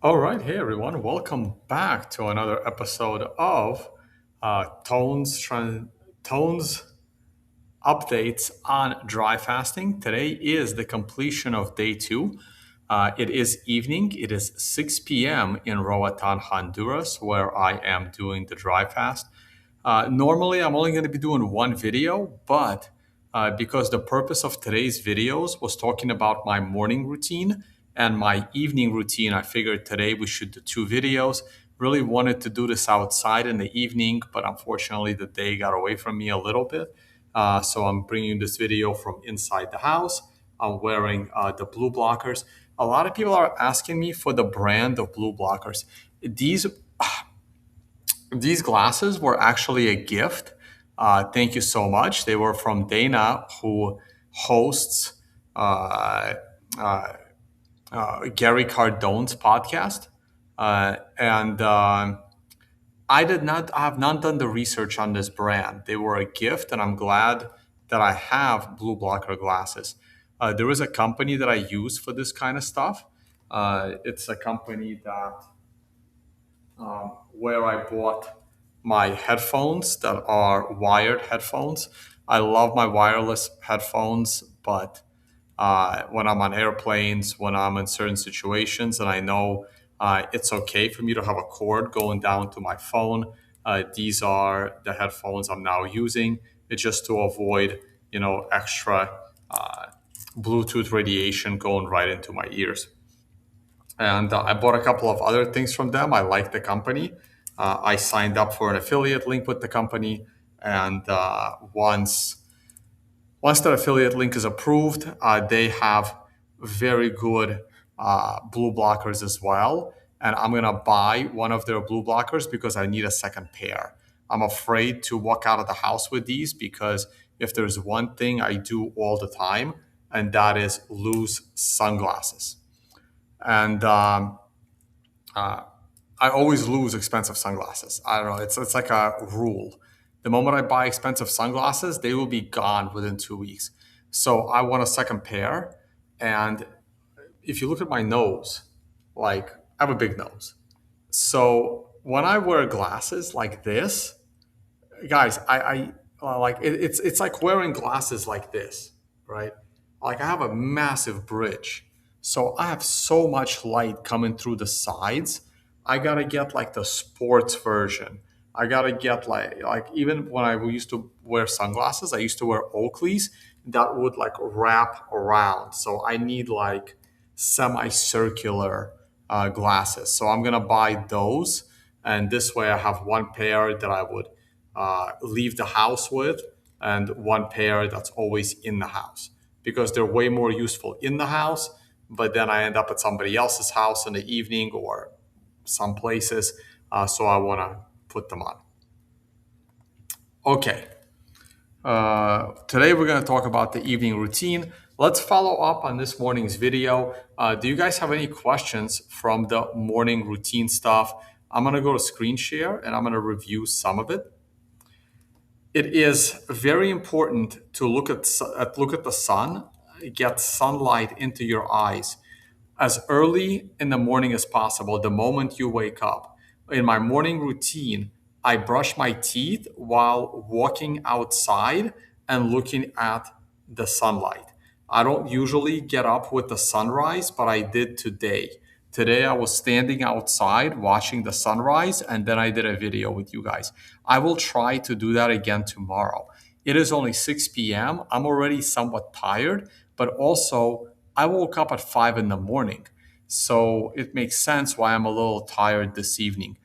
All right, hey everyone, welcome back to another episode of Tones updates on dry fasting. Today is the completion of day two. It is evening. It is 6 p.m. in Roatan, Honduras, where I am doing the dry fast. Normally, I'm only going to be doing one video, but because the purpose of today's videos was talking about my morning routine and my evening routine, I figured today we should do two videos. Really wanted to do this outside in the evening, but unfortunately, the day got away from me a little bit. So I'm bringing this video from inside the house. I'm wearing the blue blockers. A lot of people are asking me for the brand of blue blockers. These these glasses were actually a gift. Thank you so much. They were from Dana, who hosts uh, uh, Gary Cardone's podcast. And I have not done the research on this brand. They were a gift, and I'm glad that I have blue blocker glasses. There is a company that I use for this kind of stuff. It's a company that where I bought my headphones that are wired headphones. I love my wireless headphones, but when I'm on airplanes, when I'm in certain situations, and I know it's okay for me to have a cord going down to my phone, these are the headphones I'm now using. It's just to avoid, extra uh, Bluetooth radiation going right into my ears. And I bought a couple of other things from them. I like the company. I signed up for an affiliate link with the company, and once that affiliate link is approved, they have very good blue blockers as well. And I'm gonna buy one of their blue blockers because I need a second pair. I'm afraid to walk out of the house with these because if there's one thing I do all the time, and that is lose sunglasses. And uh, I always lose expensive sunglasses. I don't know. It's like a rule. The moment I buy expensive sunglasses, they will be gone within 2 weeks. So I want a second pair. And if you look at my nose, like I have a big nose. So when I wear glasses like this, guys, I like it's like wearing glasses like this, right? Like I have a massive bridge, so I have so much light coming through the sides. I gotta get like the sports version. I gotta get like even when I used to wear sunglasses, I used to wear Oakleys that would like wrap around. So I need like semicircular glasses. So I'm gonna buy those, and this way I have one pair that I would leave the house with, and one pair that's always in the house because they're way more useful in the house. But then I end up at somebody else's house in the evening or some places, so I want to put them on. Okay, today we're going to talk about the evening routine. Let's follow up on this morning's video. Do you guys have any questions from the morning routine stuff? I'm going to go to screen share and I'm going to review some of it. It is very important to look at the sun, get sunlight into your eyes as early in the morning as possible, the moment you wake up. In my morning routine, I brush my teeth while walking outside and looking at the sunlight. I don't usually get up with the sunrise, but I did today. Today, I was standing outside watching the sunrise, and then I did a video with you guys. I will try to do that again tomorrow. It is only 6 p.m. I'm already somewhat tired, but also I woke up at 5 in the morning. So it makes sense why I'm a little tired this evening.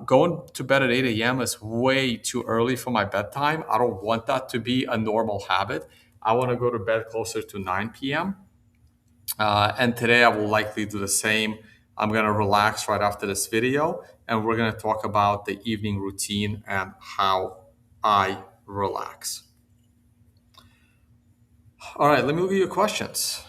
Going to bed at 8 a.m. is way too early for my bedtime. I don't want that to be a normal habit. I want to go to bed closer to 9 p.m. And today I will likely do the same. I'm going to relax right after this video, and we're going to talk about the evening routine and how I relax. All right, let me look at your questions.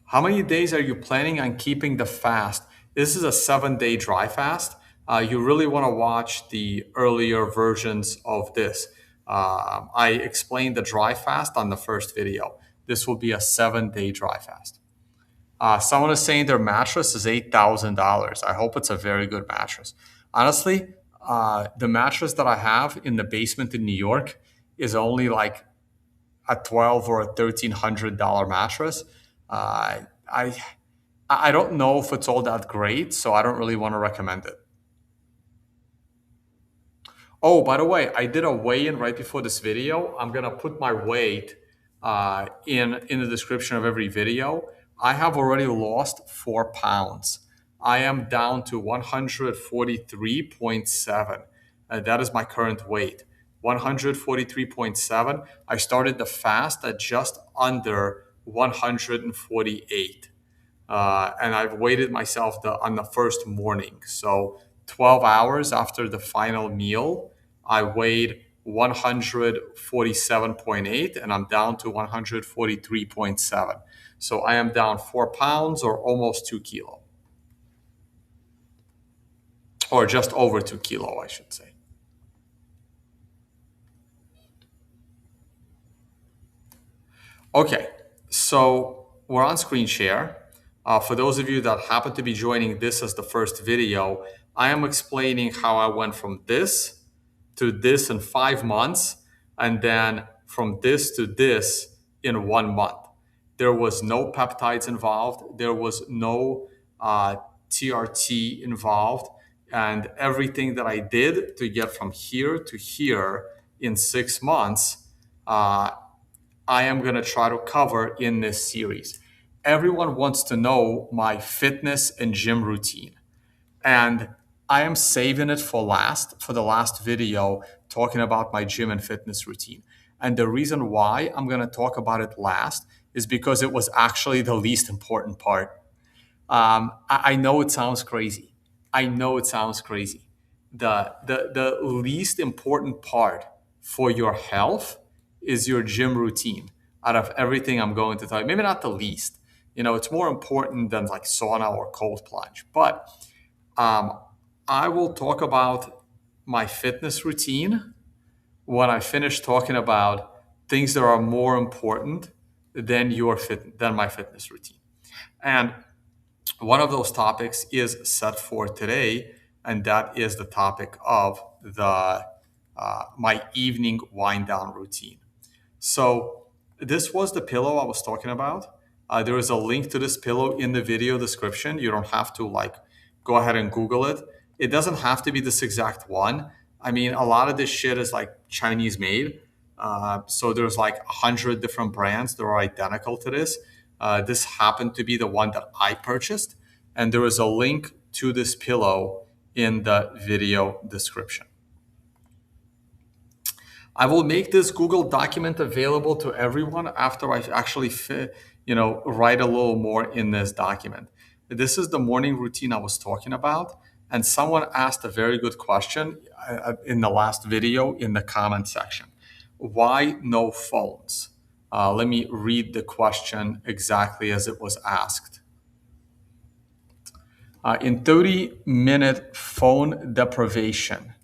How many days are you planning on keeping the fast? This is a 7 day dry fast. You really want to watch the earlier versions of this. I explained the dry fast on the first video. this will be a 7-day dry fast. Someone is saying their mattress is $8,000. I hope it's a very good mattress. Honestly, the mattress that I have in the basement in New York is only like a 12 or a $1,300 mattress. I I don't know if it's all that great, so I don't really want to recommend it. Oh, by the way, I did a weigh-in right before this video. I'm gonna put my weight in the description of every video. I have already lost 4 pounds. I am down to 143.7. That is my current weight. 143.7. I started the fast at just under 148. And I've weighted myself on the first morning. So 12 hours after the final meal, I weighed 147.8 and I'm down to 143.7. So I am down 4 pounds or almost 2 kilo, or just over 2 kilo, I should say. Okay, so we're on screen share. For those of you that happen to be joining this as the first video, I am explaining how I went from this to this in 5 months, and then from this to this in 1 month. There was no peptides involved, there was no TRT involved, and everything that I did to get from here to here in 6 months. I am going to try to cover in this series. Everyone wants to know my fitness and gym routine. And I am saving it for the last video, talking about my gym and fitness routine. And the reason why I'm going to talk about it last is because it was actually the least important part. I know it sounds crazy. I know it sounds crazy. The least important part for your health is your gym routine out of everything I'm going to tell you. Maybe not the least. It's more important than like sauna or cold plunge. But I will talk about my fitness routine when I finish talking about things that are more important than than my fitness routine. And one of those topics is set for today, and that is the topic of the my evening wind down routine. So this was the pillow I was talking about. There is a link to this pillow in the video description. You don't have to go ahead and Google it. It doesn't have to be this exact one. I mean, a lot of this shit is like Chinese made. So there's like 100 different brands that are identical to this. This happened to be the one that I purchased, and there is a link to this pillow in the video description. I will make this Google document available to everyone after I actually write a little more in this document. This is the morning routine I was talking about, and someone asked a very good question in the last video in the comment section. Why no phones? Let me read the question exactly as it was asked. In 30-minute phone deprivation,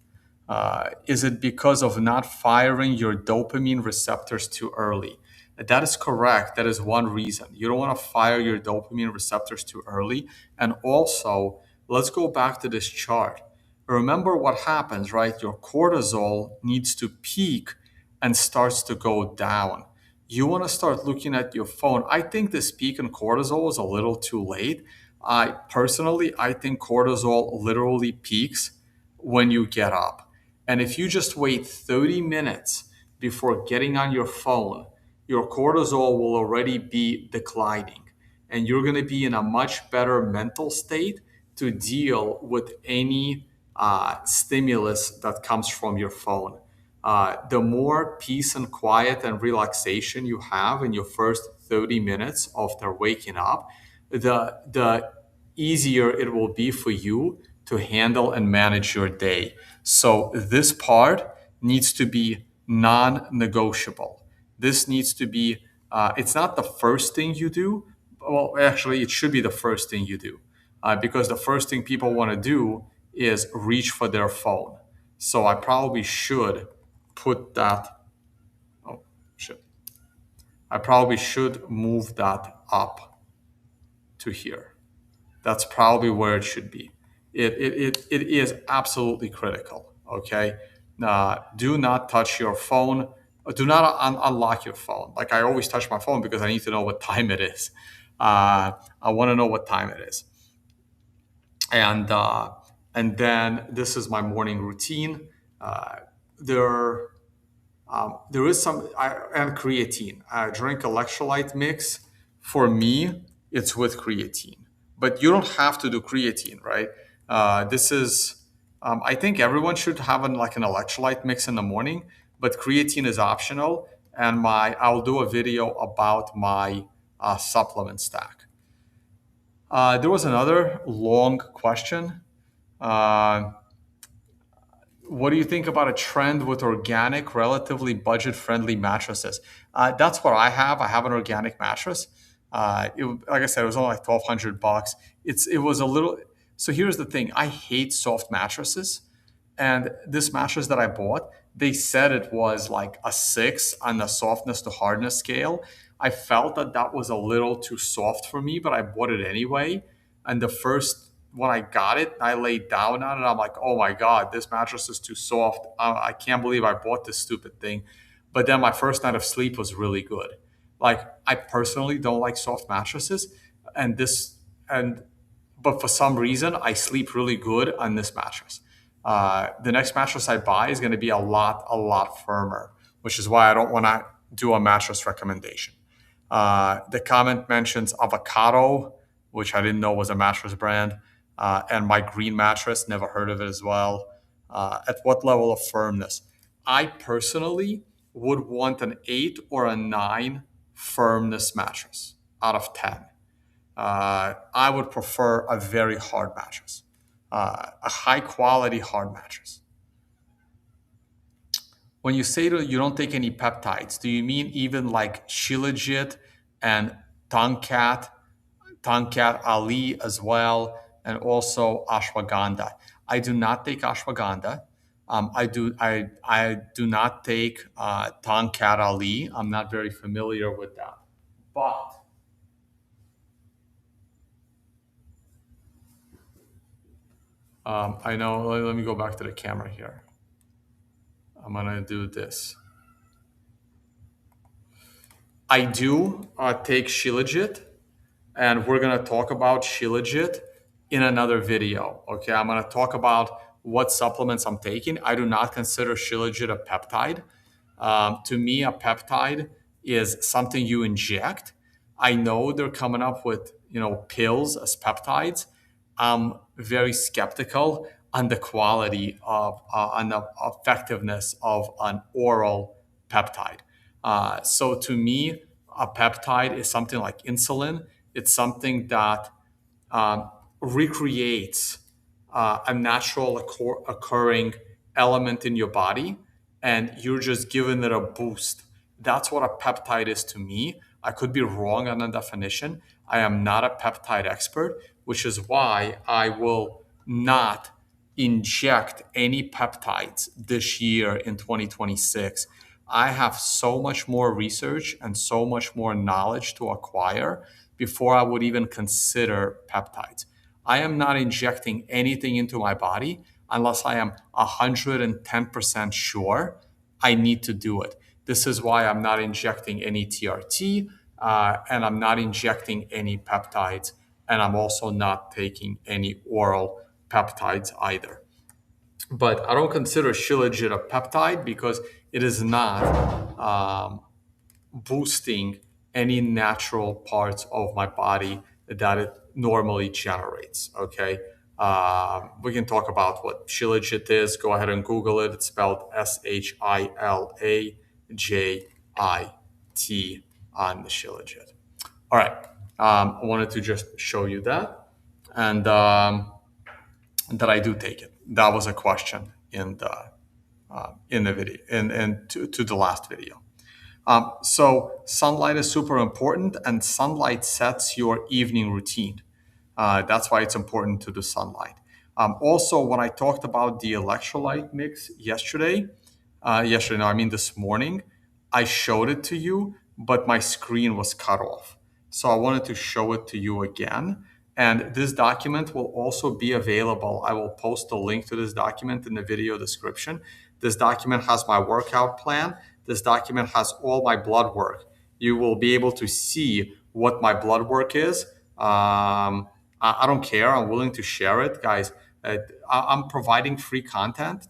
is it because of not firing your dopamine receptors too early? That is correct. That is one reason. You don't want to fire your dopamine receptors too early. And also, let's go back to this chart. Remember what happens, right? Your cortisol needs to peak and starts to go down. You want to start looking at your phone. I think this peak in cortisol is a little too late. I think cortisol literally peaks when you get up. And if you just wait 30 minutes before getting on your phone, your cortisol will already be declining. And you're going to be in a much better mental state to deal with any stimulus that comes from your phone. The more peace and quiet and relaxation you have in your first 30 minutes after waking up, the easier it will be for you to handle and manage your day. So this part needs to be non-negotiable. This needs to be, it's not the first thing you do. Well, actually, it should be the first thing you do, because the first thing people want to do is reach for their phone. So I probably should put that, oh, shit. I probably should move that up to here. That's probably where it should be. It is absolutely critical. Okay. Do not touch your phone. Do not unlock your phone. Like I always touch my phone because I need to know what time it is. I want to know what time it is. And and then this is my morning routine. Uh, there there is some and creatine. I drink electrolyte mix. For me, it's with creatine, but you don't have to do creatine, right? This is, I think everyone should have like an electrolyte mix in the morning, but creatine is optional. And I'll do a video about my supplement stack. There was another long question. Uh, what do you think about a trend with organic, relatively budget-friendly mattresses? That's what I have. I have an organic mattress. Like I said, it was only like $1,200. It was a little. So here's the thing: I hate soft mattresses, and this mattress that I bought, they said it was like a 6 on the softness to hardness scale. I felt that that was a little too soft for me, but I bought it anyway. And the first when I got it, I laid down on it. I'm like, oh my God, this mattress is too soft. I can't believe I bought this stupid thing. But then my first night of sleep was really good. Like I personally don't like soft mattresses, and this and but for some reason I sleep really good on this mattress. The next mattress I buy is going to be a lot firmer, which is why I don't want to do a mattress recommendation. The comment mentions avocado, which I didn't know was a mattress brand, and my green mattress, never heard of it as well. At what level of firmness? I personally would want an 8 or a 9 firmness mattress out of 10. I would prefer a very hard mattress, a high quality hard mattress. When you say that you don't take any peptides, do you mean even like Shilajit and Tongkat, Tongkat Ali as well, and also ashwagandha? I do not take ashwagandha. I do not take Tongkat Ali. I'm not very familiar with that. But I know. Let me go back to the camera here. I'm gonna do this. I do take Shilajit, and we're gonna talk about Shilajit in another video. Okay, I'm gonna talk about what supplements I'm taking. I do not consider Shilajit a peptide. To me, a peptide is something you inject. I know they're coming up with pills as peptides. I'm very skeptical on the quality of on the effectiveness of an oral peptide. So to me, a peptide is something like insulin. It's something that um, recreates a natural occurring element in your body, and you're just giving it a boost. That's what a peptide is to me. I could be wrong on the definition. I am not a peptide expert, which is why I will not inject any peptides this year in 2026. I have so much more research and so much more knowledge to acquire before I would even consider peptides. I am not injecting anything into my body unless I am 110% sure I need to do it. This is why I'm not injecting any TRT, and I'm not injecting any peptides, and I'm also not taking any oral peptides either. But I don't consider Shilajit a peptide because it is not boosting any natural parts of my body that it normally generates. Okay. We can talk about what Shilajit is. Go ahead and Google it. It's spelled Shilajit on the Shilajit. All right. I wanted to just show you that. And that I do take it. That was a question in the video and to the last video. So sunlight is super important, and sunlight sets your evening routine. That's why it's important to do sunlight. Also, when I talked about the electrolyte mix yesterday, no, I mean this morning, I showed it to you. but my screen was cut off. So I wanted to show it to you again. And this document will also be available. I will post a link to this document in the video description. This document has my workout plan. This document has all my blood work. You will be able to see what my blood work is. I don't care. I'm willing to share it, guys. I'm providing free content.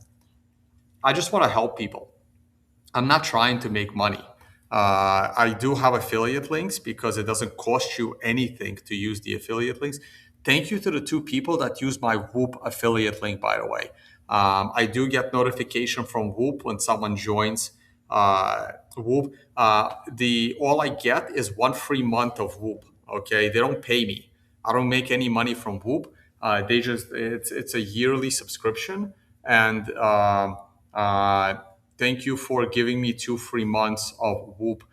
I just want to help people. I'm not trying to make money. I do have affiliate links because it doesn't cost you anything to use the affiliate links. Thank you to the two people that use my Whoop affiliate link, by the way. I do get notification from Whoop when someone joins Whoop. The all I get is 1 free month of Whoop. Okay, they don't pay me. I don't make any money from Whoop. They just it's a yearly subscription, and thank you for giving me 2 free months of Whoop.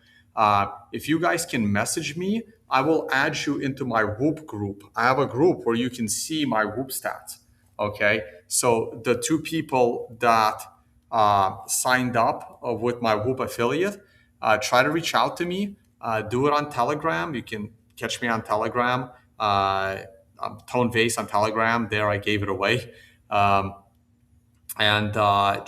If you guys can message me, I will add you into my Whoop group. I have a group where you can see my Whoop stats. Okay, so the two people that signed up with my Whoop affiliate, try to reach out to me. Do it on Telegram. You can catch me on Telegram. Tone Vase on Telegram. There, I gave it away. And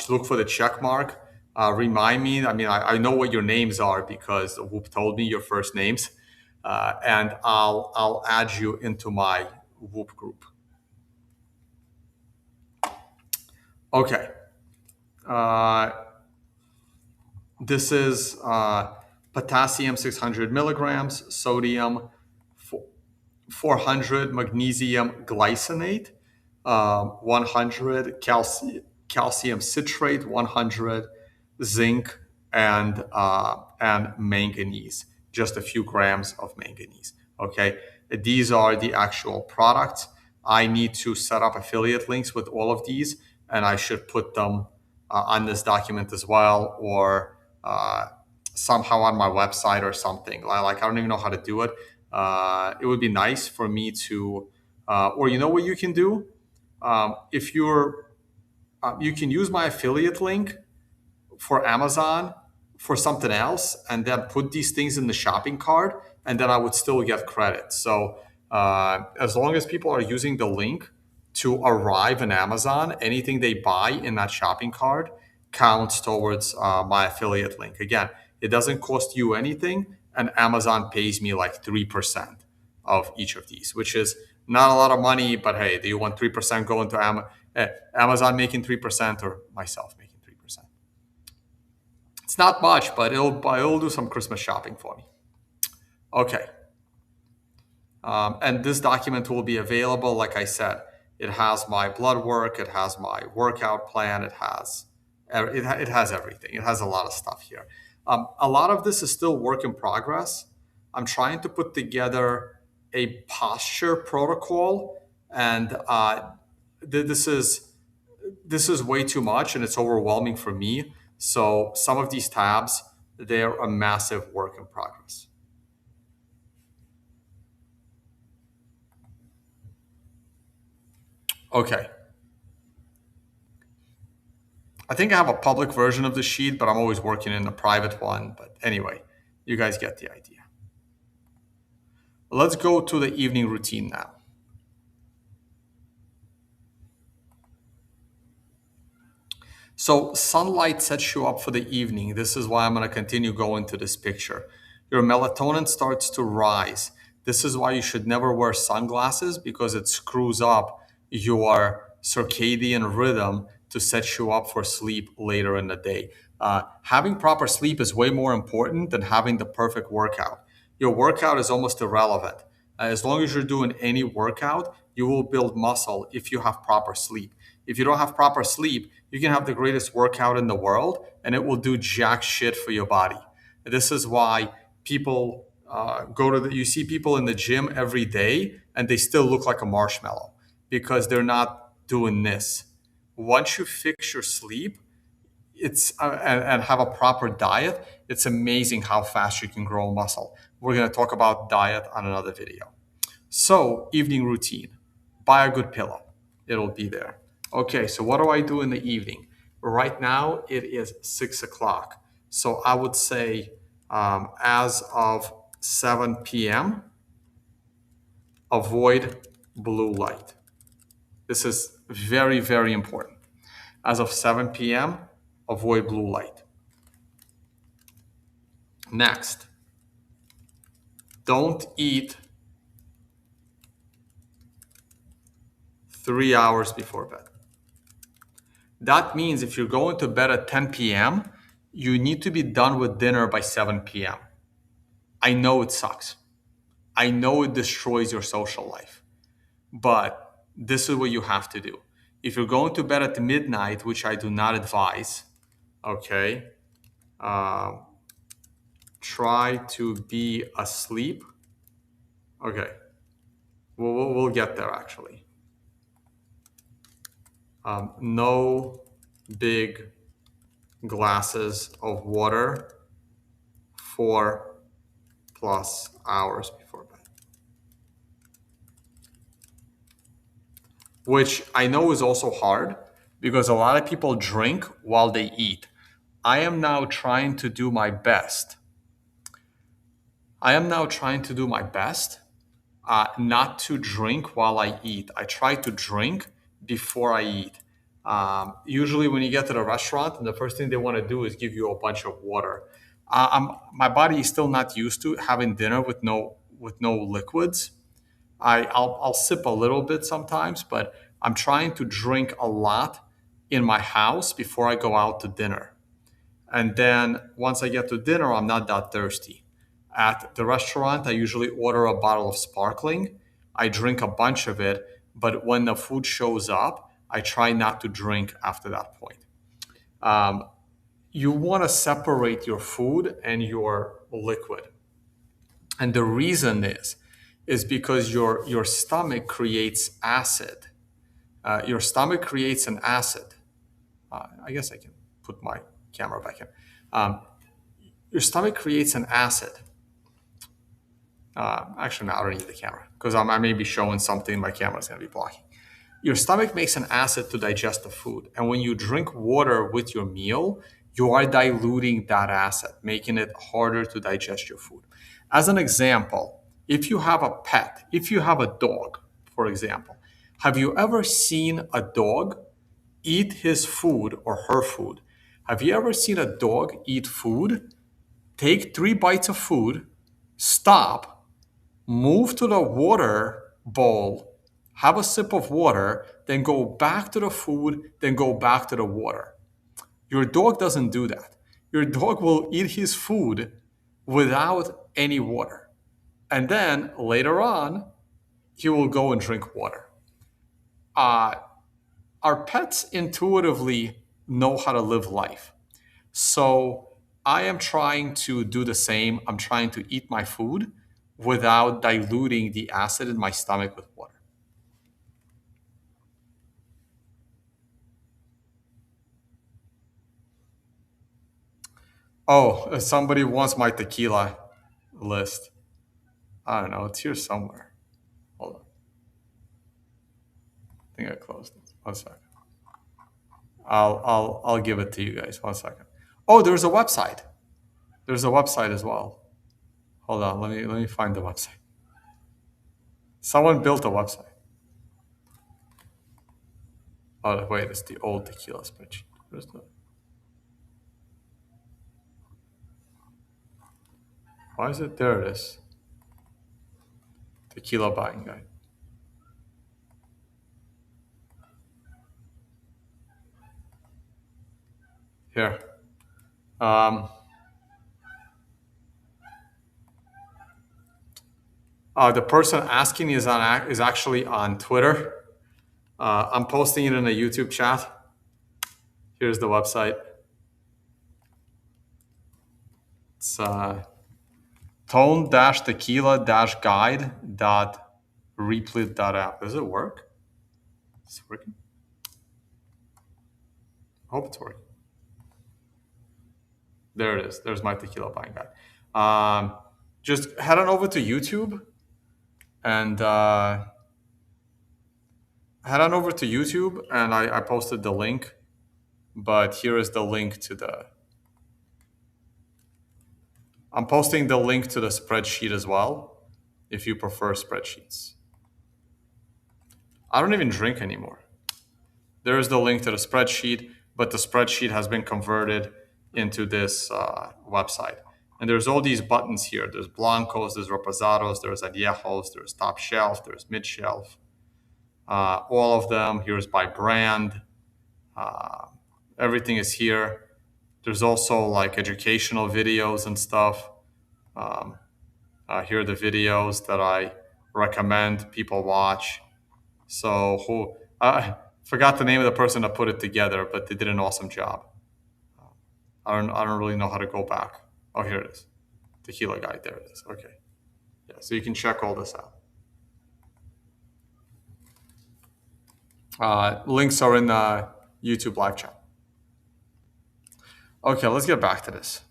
look for the check mark. Remind me. I mean, I know what your names are because Whoop told me your first names, and I'll add you into my Whoop group. Okay. Uh, this is potassium 600 milligrams, sodium 400, magnesium glycinate, 100 calcium citrate, 100 zinc, and manganese. Just a few grams of manganese. Okay, these are the actual products. I need to set up affiliate links with all of these, and I should put them on this document as well, or somehow on my website or something. Like I don't even know how to do it. It would be nice for me to, or you know what you can do? If you're, you can use my affiliate link for Amazon for something else, and then put these things in the shopping cart, and then I would still get credit. So as long as people are using the link to arrive in Amazon, anything they buy in that shopping cart counts towards my affiliate link. Again, it doesn't cost you anything, and Amazon pays me like 3% of each of these, which is not a lot of money. But hey, do you want 3% going to Amazon making 3% or myself making 3%? It's not much, but it'll do some Christmas shopping for me. Okay. And this document will be available. Like I said, it has my blood work, it has my workout plan, it has everything. It has a lot of stuff here. A lot of this is still work in progress. I'm trying to put together a posture protocol, and this is way too much, and it's overwhelming for me. So some of these tabs, they're a massive work in progress. Okay. I think I have a public version of the sheet, but I'm always working in a private one. But anyway, you guys get the idea. Let's go to the evening routine now. So sunlight sets you up for the evening. This is why I'm going to continue going to this picture. Your melatonin starts to rise. This is why you should never wear sunglasses, because it screws up your circadian rhythm to set you up for sleep later in the day. Having proper sleep is way more important than having the perfect workout. Your workout is almost irrelevant. As long as you're doing any workout, you will build muscle if you have proper sleep. If you don't have proper sleep, you can have the greatest workout in the world and it will do jack shit for your body. This is why people you see people in the gym every day and they still look like a marshmallow because they're not doing this. Once you fix your sleep, and have a proper diet, it's amazing how fast you can grow muscle. We're going to talk about diet on another video. So, evening routine. Buy a good pillow. It'll be there. Okay, so what do I do in the evening? Right now, it is 6 o'clock. So I would say As of 7 p.m., avoid blue light. This is very, very important. As of 7 p.m., avoid blue light. Next, don't eat 3 hours before bed. That means if you're going to bed at 10 p.m., you need to be done with dinner by 7 p.m. I know it sucks. I know it destroys your social life, but this is what you have to do. If you're going to bed at midnight, which I do not advise, okay, uh, try to be asleep. Okay, we'll get there actually. No big glasses of water 4+ hours before bed. Which I know is also hard because a lot of people drink while they eat. I am now trying to do my best. Not to drink while I eat. I try to drink before I eat. Usually, when you get to the restaurant, and the first thing they want to do is give you a bunch of water. My body is still not used to having dinner with no liquids. I'll sip a little bit sometimes, but I'm trying to drink a lot in my house before I go out to dinner. And then once I get to dinner, I'm not that thirsty. At the restaurant, I usually order a bottle of sparkling. I drink a bunch of it, but when the food shows up, I try not to drink after that point. Um, you want to separate your food and your liquid. And the reason is because your stomach creates acid. Your stomach creates an acid. I guess I can put my camera back in. Um, your stomach creates an acid. Actually, no, I don't need the camera because I may be showing something my camera's going to be blocking. Your stomach makes an acid to digest the food. And when you drink water with your meal, you are diluting that acid, making it harder to digest your food. As an example, if you have a pet, if you have a dog, for example, have you ever seen a dog eat his food or her food? Have you ever seen a dog eat food, take 3 bites of food, stop, move to the water bowl, have a sip of water, then go back to the food, then go back to the water? Your dog doesn't do that. Your dog will eat his food without any water. And then later on, he will go and drink water. Uh, our pets intuitively know how to live life. So I am trying to do the same. I'm trying to eat my food without diluting the acid in my stomach with water. Oh, somebody wants my tequila list. I don't know. It's here somewhere. Hold on. I think I closed it. 1 second. I'll give it to you guys. 1 second. Oh, there's a website. There's a website as well. Hold on. Let me find the website. Someone built a website. Oh wait, it's the old tequila spreadsheet. Where's the? Why is it there? It is. Tequila buying guide. Here. Um, the person asking is actually on Twitter. I'm posting it in a YouTube chat. Here's the website. It's tone-tequila-guide.replit.app. Does it work? Is it working? I hope it's working. There it is. There's my tequila buying guide. Just head on over to YouTube and I posted the link, but here is the link to I'm posting the link to the spreadsheet as well, if you prefer spreadsheets. I don't even drink anymore. There's the link to the spreadsheet, but the spreadsheet has been converted into this website. And there's all these buttons here. There's Blancos, there's Reposados, there's Añejos, there's Top Shelf, there's Mid Shelf. All of them. Here's by brand. Everything is here. There's also like educational videos and stuff. Here are the videos that I recommend people watch. So who forgot the name of the person that put it together, but they did an awesome job. I don't really know how to go back. Oh, here it is. Tequila guide. There it is. Okay. Yeah. So you can check all this out. Links are in the YouTube live chat. Okay, let's get back to this.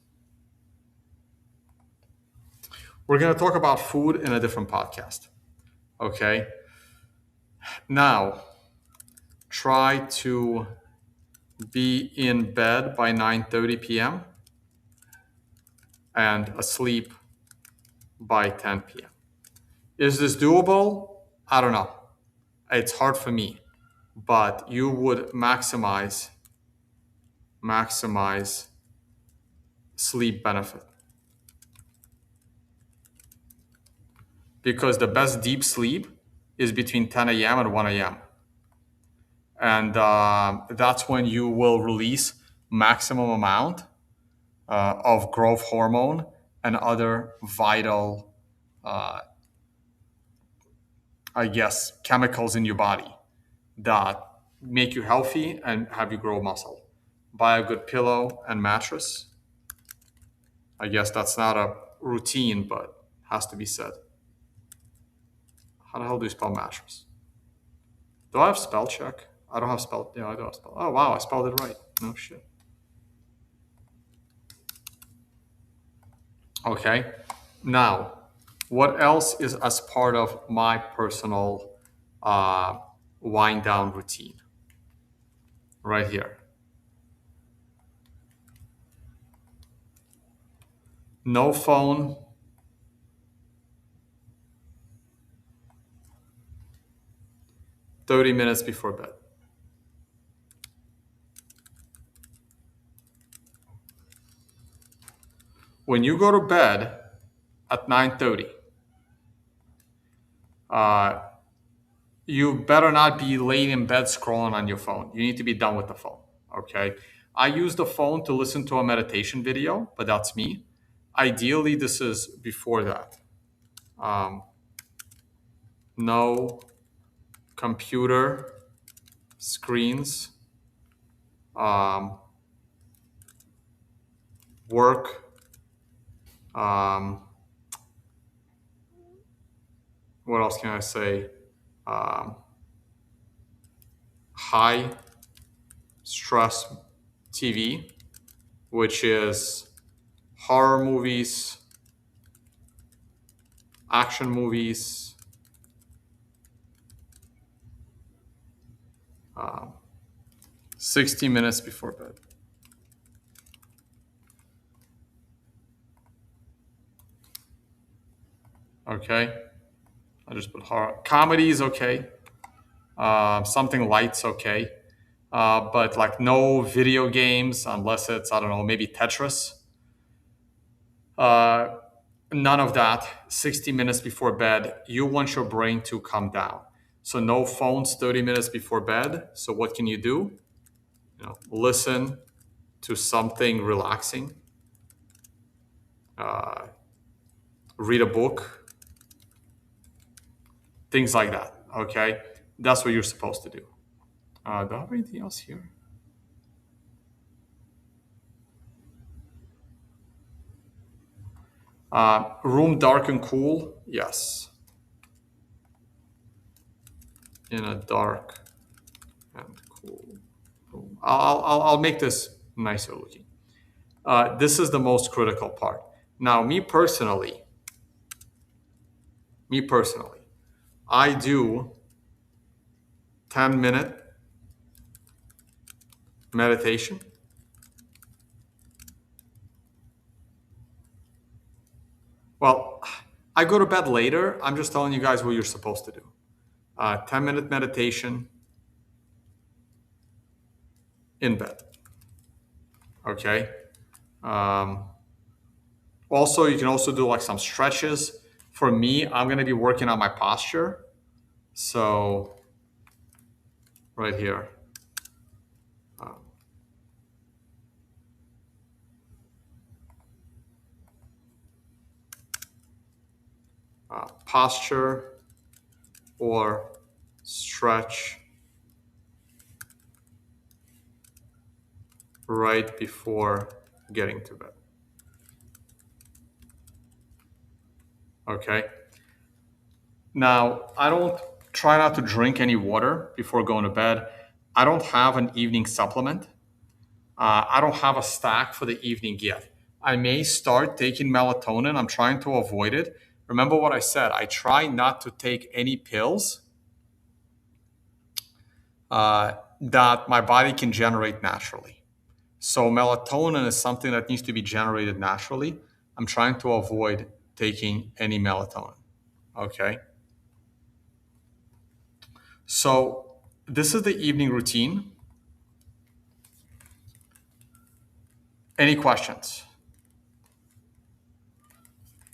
We're going to talk about food in a different podcast. Okay. Now, try to be in bed by 9:30 p.m. and asleep by 10 p.m. Is this doable? I don't know. It's hard for me, but you would maximize sleep benefit, because the best deep sleep is between 10 a.m. and 1 a.m. And that's when you will release maximum amount of growth hormone and other vital, chemicals in your body that make you healthy and have you grow muscle. Buy a good pillow and mattress. I guess that's not a routine, but has to be said. How the hell do you spell mattress? Do I have spell check? I don't have spell. Yeah, I do have spell. Oh, wow, I spelled it right. No shit. Okay. Now, what else is as part of my personal wind down routine? Right here. No phone. "30 minutes before bed." When you go to bed at 9:30, you better not be laying in bed scrolling on your phone. You need to be done with the phone. Okay. I use the phone to listen to a meditation video, but that's me. Ideally, this is before that. No computer screens, work, what else can I say? High stress TV, which is horror movies, action movies, 60 minutes before bed. Okay. I just put horror. Comedy is okay. Something light's okay. But like no video games unless it's, I don't know, maybe Tetris. None of that. 60 minutes before bed. You want your brain to come down. So no phones 30 minutes before bed. So what can you do? Listen to something relaxing. Read a book. Things like that. Okay. That's what you're supposed to do. Do I have anything else here? Room dark and cool. Yes. In a dark and cool room. I'll make this nicer looking. This is the most critical part. Now, me personally, I do 10-minute meditation. Well, I go to bed later. I'm just telling you guys what you're supposed to do. 10-minute meditation in bed. Okay. Um, Also, you can also do like some stretches. For me, I'm going to be working on my posture. So, right here, posture or stretch right before getting to bed. Okay. Now, I don't try not to drink any water before going to bed. I don't have an evening supplement. I don't have a stack for the evening yet. I may start taking melatonin. I'm trying to avoid it. Remember what I said. I try not to take any pills that my body can generate naturally. So melatonin is something that needs to be generated naturally. I'm trying to avoid taking any melatonin. Okay. So this is the evening routine. Any questions?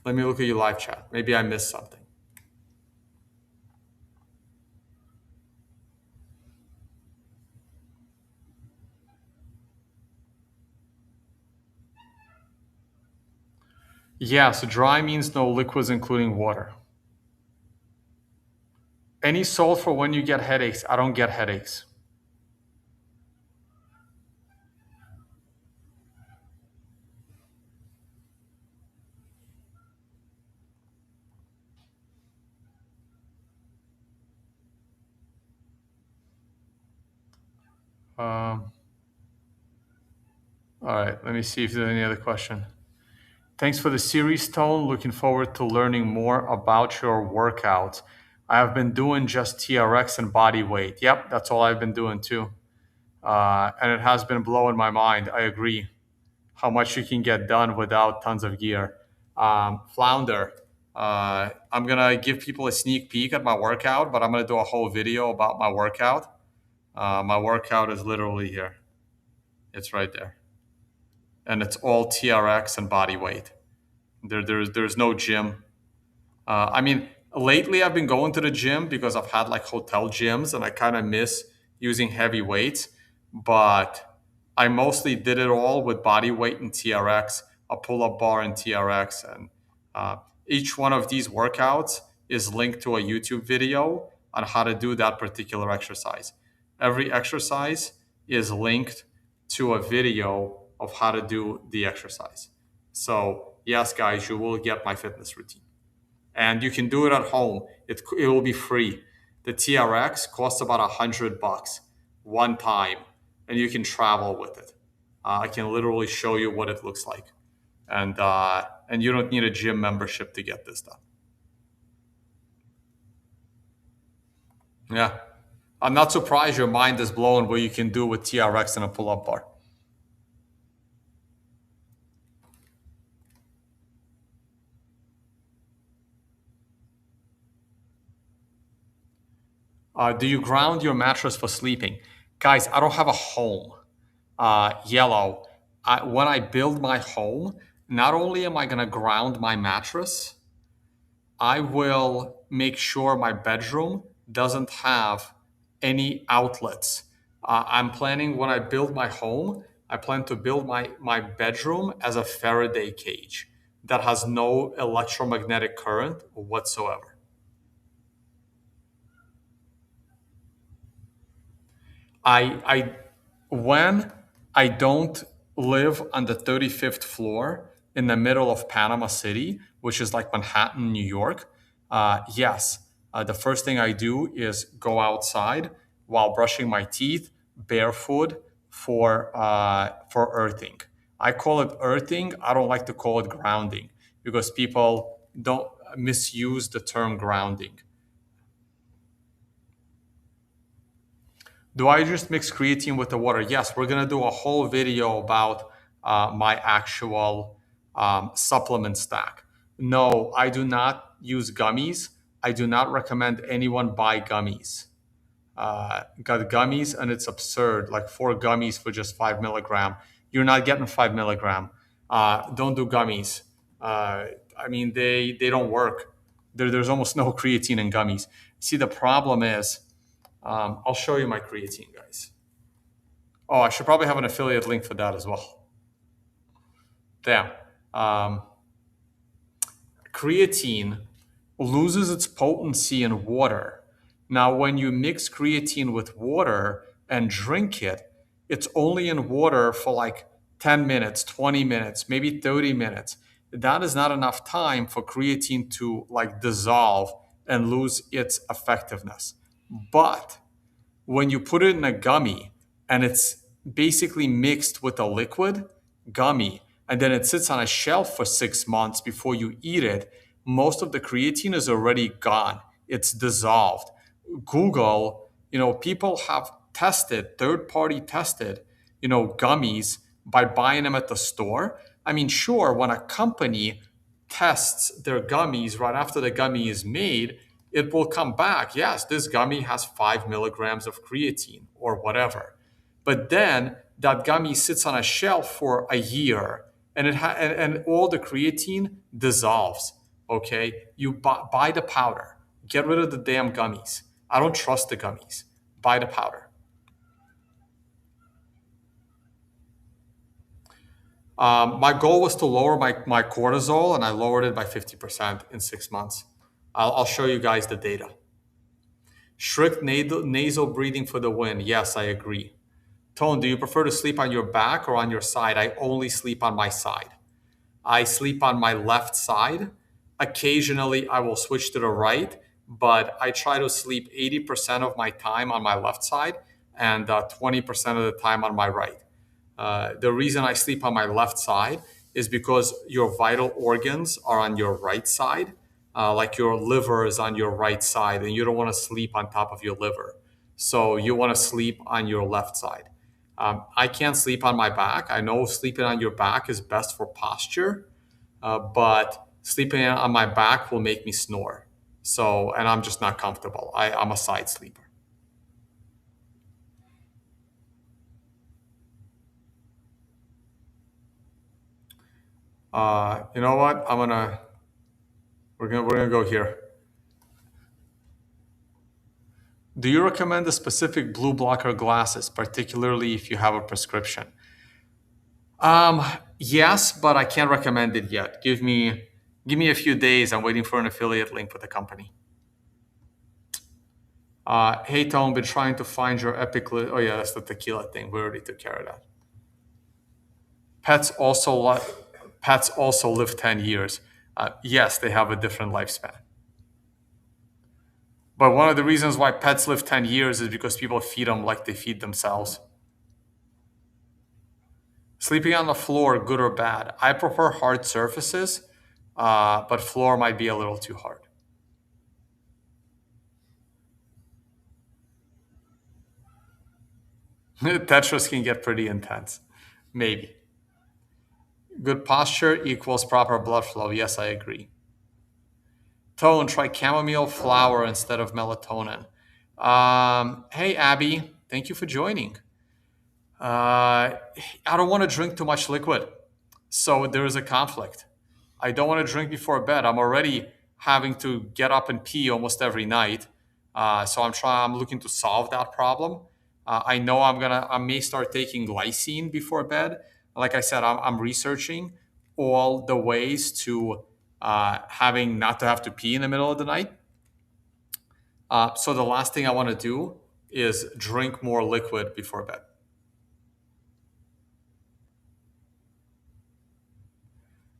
Let me look at your live chat. Maybe I missed something. Yeah, so dry means no liquids, including water. Any salt for when you get headaches? I don't get headaches. Um, all right, let me see if there's any other question. Thanks for the series, Tone. Looking forward to learning more about your workouts. I have been doing just TRX and body weight. Yep, that's all I've been doing too. And it has been blowing my mind. I agree how much you can get done without tons of gear. Flounder, I'm going to give people a sneak peek at my workout, but I'm going to do a whole video about my workout. My workout is literally here. It's right there. And it's all TRX and body weight. There's no gym. I mean, lately I've been going to the gym because I've had like hotel gyms and I kind of miss using heavy weights. But I mostly did it all with body weight and TRX, a pull up bar and TRX. And uh, each one of these workouts is linked to a YouTube video on how to do that particular exercise. Every exercise is linked to a video of how to do the exercise. So, yes, guys, you will get my fitness routine. And you can do it at home. It will be free. The TRX costs about $100 one time, and you can travel with it. I can literally show you what it looks like, and you don't need a gym membership to get this done. Yeah, I'm not surprised your mind is blown what you can do with TRX and a pull-up bar. Do you ground your mattress for sleeping? Guys, I don't have a home. Yellow. When I build my home, not only am I going to ground my mattress, I will make sure my bedroom doesn't have any outlets. I'm planning when I build my home, I plan to build my bedroom as a Faraday cage that has no electromagnetic current whatsoever. I when I don't live on the 35th floor in the middle of Panama City, which is like Manhattan, New York, yes, the first thing I do is go outside while brushing my teeth, barefoot for earthing. I call it earthing. I don't like to call it grounding because people don't misuse the term grounding. Do I just mix creatine with the water? Yes, we're going to do a whole video about my actual supplement stack. No, I do not use gummies. I do not recommend anyone buy gummies. Got gummies, and it's absurd. Like 4 gummies for just 5 milligram. You're not getting 5 milligram. Don't do gummies. Uh, I mean, they don't work. There's almost no creatine in gummies. See, the problem is, I'll show you my creatine, guys. Oh, I should probably have an affiliate link for that as well. Damn. Um, Creatine loses its potency in water. Now, when you mix creatine with water and drink it, it's only in water for like 10 minutes, 20 minutes, maybe 30 minutes. That is not enough time for creatine to like dissolve and lose its effectiveness. But when you put it in a gummy and it's basically mixed with a liquid gummy and then it sits on a shelf for 6 months before you eat it, most of the creatine is already gone. It's dissolved. Google, people have tested, third party tested, gummies by buying them at the store. I mean, sure, when a company tests their gummies right after the gummy is made, it will come back. Yes, this gummy has 5 milligrams of creatine or whatever. But then that gummy sits on a shelf for a year and and all the creatine dissolves. Okay, you buy the powder. Get rid of the damn gummies. I don't trust the gummies. Buy the powder. My goal was to lower my cortisol, and I lowered it by 50% in 6 months. I'll show you guys the data. Strict nasal breathing for the win. Yes, I agree. Tone, do you prefer to sleep on your back or on your side? I only sleep on my side. I sleep on my left side. Occasionally, I will switch to the right, but I try to sleep 80% of my time on my left side and 20% of the time on my right. The reason I sleep on my left side is because your vital organs are on your right side, like your liver is on your right side, and you don't want to sleep on top of your liver. So you want to sleep on your left side. I can't sleep on my back. I know sleeping on your back is best for posture, but sleeping on my back will make me snore. So, and I'm just not comfortable. I'm a side sleeper. You know what? We're gonna go here. Do you recommend a specific blue blocker glasses, particularly if you have a prescription? Um, yes, but I can't recommend it yet. Give me a few days. I'm waiting for an affiliate link for the company. Hey Tom, been trying to find your epic. Oh yeah, that's the tequila thing. We already took care of that. Pets also li- Pets also live 10 years. Yes, they have a different lifespan. But one of the reasons why pets live 10 years is because people feed them like they feed themselves. Sleeping on the floor, good or bad? I prefer hard surfaces, but floor might be a little too hard. Tetris can get pretty intense. Maybe. Good posture equals proper blood flow. Yes, I agree. Tone, try chamomile flower instead of melatonin. Hey, Abby, thank you for joining. I don't want to drink too much liquid. So there is a conflict. I don't want to drink before bed. I'm already having to get up and pee almost every night. So I'm looking to solve that problem. I know I may start taking glycine before bed. Like I said, I'm researching all the ways to having not to have to pee in the middle of the night. So the last thing I want to do is drink more liquid before bed.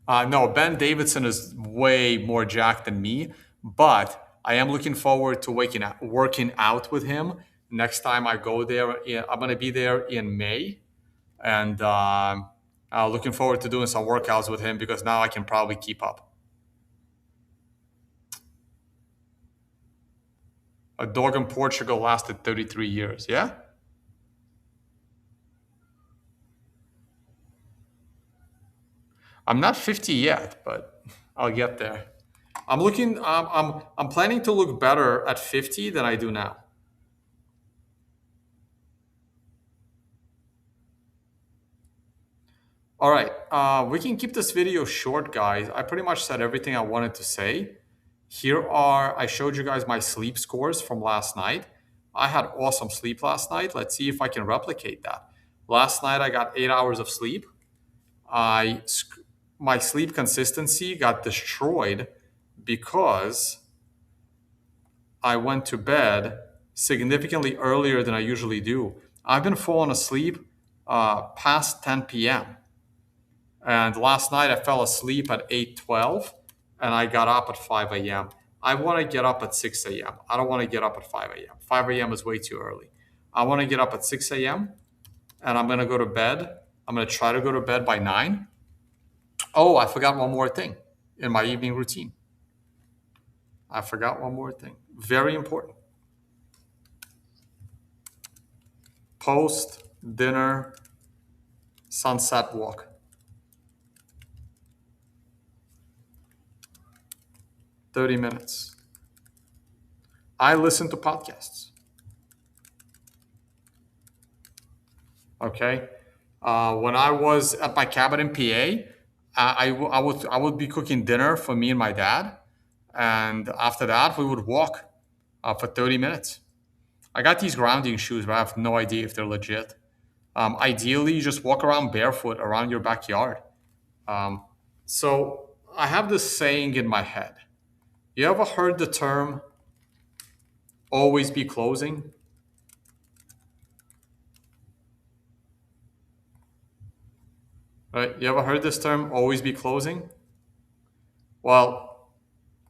No, Ben Davidson is way more jacked than me, but I am looking forward to working out with him next time I go there. I'm going to be there in May, and looking forward to doing some workouts with him because now I can probably keep up. A dog in Portugal lasted 33 years. Yeah, I'm not 50 yet, but I'll get there. I'm planning to look better at 50 than I do now. All right, we can keep this video short, guys. I pretty much said everything I wanted to say. I showed you guys my sleep scores from last night. I had awesome sleep last night. Let's see if I can replicate that. Last night I got 8 hours of sleep. I my sleep consistency got destroyed because I went to bed significantly earlier than I usually do. I've been falling asleep past 10 p.m. And last night I fell asleep at 8:12 and I got up at 5 a.m. I want to get up at 6 a.m. I don't want to get up at 5 a.m. 5 a.m. is way too early. I want to get up at 6 a.m. and I'm going to go to bed. I'm going to try to go to bed by 9. Oh, I forgot one more thing in my evening routine. I forgot one more thing. Very important. Post dinner sunset walk. 30 minutes. I listen to podcasts. Okay. When I was at my cabin in PA, I would be cooking dinner for me and my dad. And after that, we would walk for 30 minutes. I got these grounding shoes, but I have no idea if they're legit. Ideally, you just walk around barefoot around your backyard. So I have this saying in my head. You ever heard the term always be closing? Right? You ever heard this term always be closing? Well,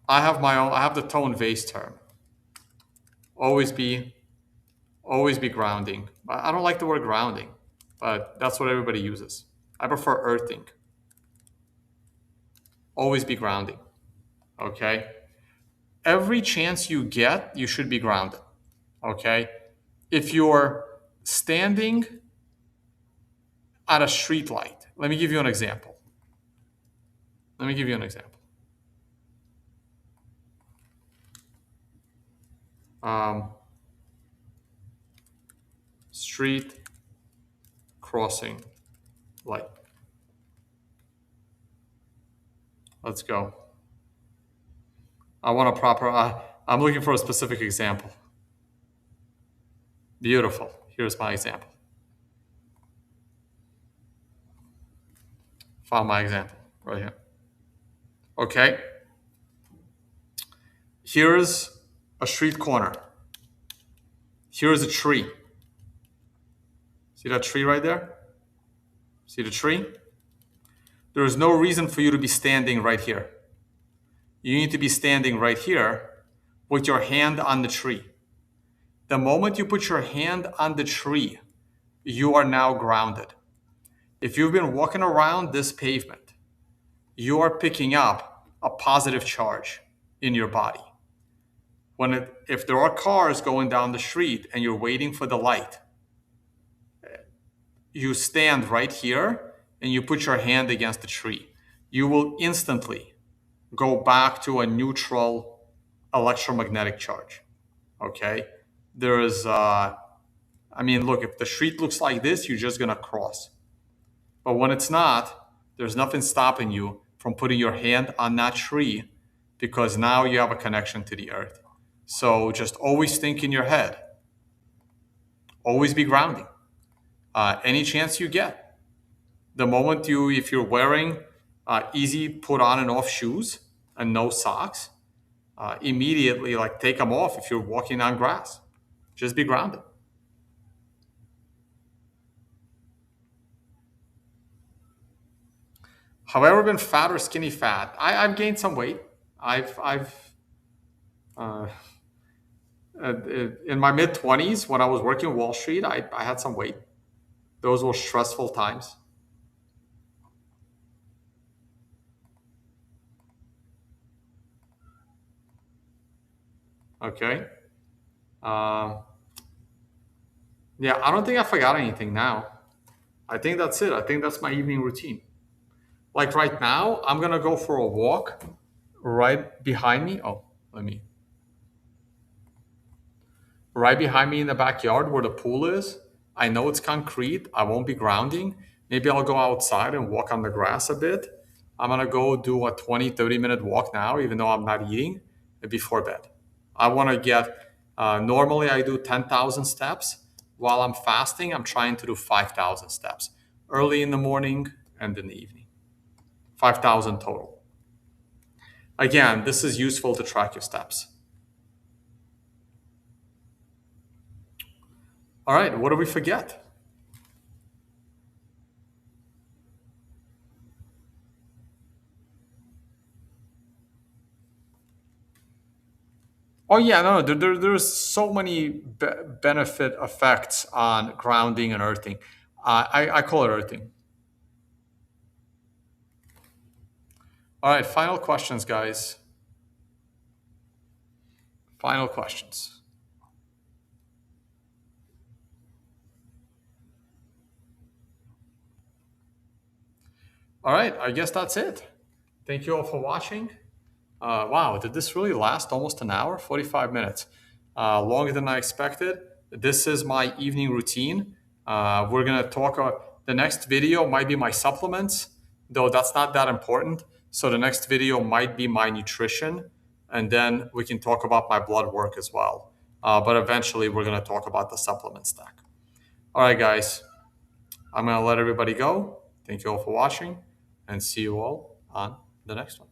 I have the tone vase term. Always be grounding. I don't like the word grounding, but that's what everybody uses. I prefer earthing. Always be grounding. Okay? Every chance you get, you should be grounded. Okay? If you're standing at a street light, let me give you an example. Street crossing light. Let's go. I'm looking for a specific example. Beautiful. Here's my example. Found my example right here. Okay. Here's a street corner. Here's a tree. See that tree right there? See the tree? There is no reason for you to be standing right here. You need to be standing right here with your hand on the tree. The moment you put your hand on the tree, you are now grounded. If you've been walking around this pavement, you are picking up a positive charge in your body. If there are cars going down the street and you're waiting for the light, you stand right here and you put your hand against the tree. You will instantly go back to a neutral electromagnetic charge. Okay? Look, if the street looks like this, you're just going to cross. But when it's not, there's nothing stopping you from putting your hand on that tree because now you have a connection to the earth. So just always think in your head. Always be grounding. Any chance you get. If you're wearing easy put on and off shoes and no socks, immediately take them off if you're walking on grass. Just be grounded. Have I ever been fat or skinny fat? I've gained some weight. In my mid-20s, when I was working Wall Street, I had some weight. Those were stressful times. Okay. Yeah, I don't think I forgot anything now. I think that's it. I think that's my evening routine. Like right now, I'm going to go for a walk right behind me. Oh, let me. Right behind me in the backyard where the pool is. I know it's concrete. I won't be grounding. Maybe I'll go outside and walk on the grass a bit. I'm going to go do a 20, 30-minute walk now, even though I'm not eating, before bed. I want to get, normally I do 10,000 steps. While I'm fasting, I'm trying to do 5,000 steps early in the morning and in the evening. 5,000 total. Again, this is useful to track your steps. All right, what do we forget? Oh yeah, no, there's so many benefit effects on grounding and earthing. I call it earthing. All right, final questions, guys. Final questions. All right, I guess that's it. Thank you all for watching. Wow, did this really last almost an hour? 45 minutes. Longer than I expected. This is my evening routine. We're going to talk, the next video might be my supplements, though that's not that important. So the next video might be my nutrition, and then we can talk about my blood work as well. But eventually, we're going to talk about the supplement stack. All right, guys, I'm going to let everybody go. Thank you all for watching, and see you all on the next one.